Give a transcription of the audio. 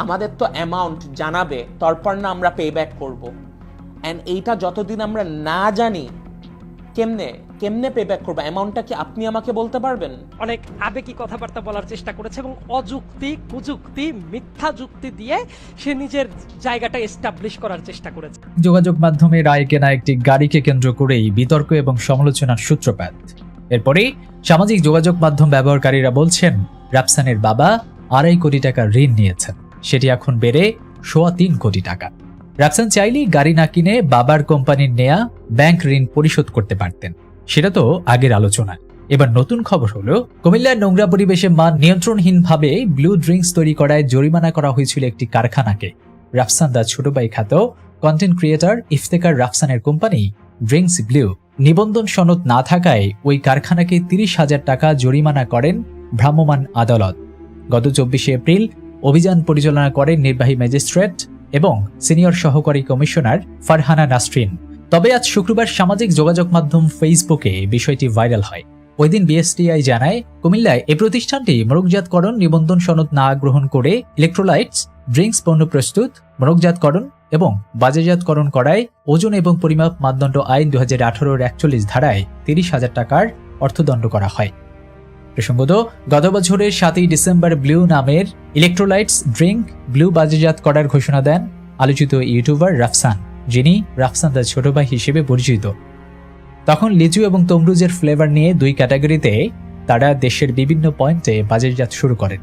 আমাদের তো অ্যামাউন্ট জানাবে, তারপর না আমরা পে ব্যাক করবো। অ্যান্ড এইটা যতদিন আমরা না জানি কেমনে পে ব্যাক করবো, অ্যামাউন্টটা কি আপনি আমাকে বলতে পারবেন? অনেক আবেগী কথাবার্তা বলার চেষ্টা করেছে এবং অযুক্তি, কুযুক্তি, মিথ্যা যুক্তি দিয়ে সে নিজের জায়গাটা এস্টাবলিশ করার চেষ্টা করেছে। যোগাযোগ মাধ্যমে রায় কেনা একটি গাড়িকে কেন্দ্র করেই বিতর্ক এবং সমালোচনার সূত্রপাত। এরপরেই সামাজিক যোগাযোগ মাধ্যম ব্যবহারকারীরা বলছেন রাফসানের বাবা 2.5 কোটি টাকা ঋণ নিয়েছেন, সেটি এখন বেড়ে 3.25 কোটি টাকা। রাফসান চাইলেই গাড়ি না কিনে বাবার কোম্পানির নেয়া ব্যাংক ঋণ পরিশোধ করতে পারতেন, সেটা তো আগের আলোচনা। এবার নতুন খবর হলো কুমিল্লার নোংরা পরিবেশে মান নিয়ন্ত্রণহীনভাবে ব্লু ড্রিঙ্কস তৈরি করায় জরিমানা করা হয়েছিল একটি কারখানাকে। রাফসান দা ছোট ভাই খ্যাত কন্টেন্ট ক্রিয়েটর ইফতেখার রাফসানের কোম্পানি ড্রিঙ্কস ব্লু নিবন্ধন সনদ না থাকায় ওই কারখানাকে 30,000 টাকা জরিমানা করেন ভ্রাম্যমাণ আদালত। গত 24 এপ্রিল অভিযান পরিচালনা করেন নির্বাহী ম্যাজিস্ট্রেট এবং সিনিয়র সহকারী কমিশনার ফারহানা নাসরিন। তবে আজ শুক্রবার সামাজিক যোগাযোগ মাধ্যম ফেসবুকে বিষয়টি ভাইরাল হয়। ওই দিন বিএসটিআই জানায় কুমিল্লায় এই প্রতিষ্ঠানটি মোড়কজাতকরণ নিবন্ধন সনদ না গ্রহণ করে ইলেকট্রোলাইটস ড্রিঙ্কস পণ্য প্রস্তুত, মোড়কজাতকরণ এবং বাজারজাতকরণ করায় ওজন এবং পরিমাপ মানদণ্ড আইন 2018-এর 41 ধারায় 30,000 টাকার অর্থদণ্ড করা হয়। প্রসঙ্গত, গত বছরের 7 ডিসেম্বর ব্লু নামের ইলেকট্রোলাইটস ড্রিঙ্ক ব্লু বাজারজাত করার ঘোষণা দেন আলোচিত ইউটিউবার রাফসান, যিনি রাফসান তার ছোট ভাই হিসেবে পরিচিত। তখন লিচু এবং তমরুজের ফ্লেভার নিয়ে 2 ক্যাটাগরিতে তারা দেশের বিভিন্ন পয়েন্টে বাজারজাত শুরু করেন।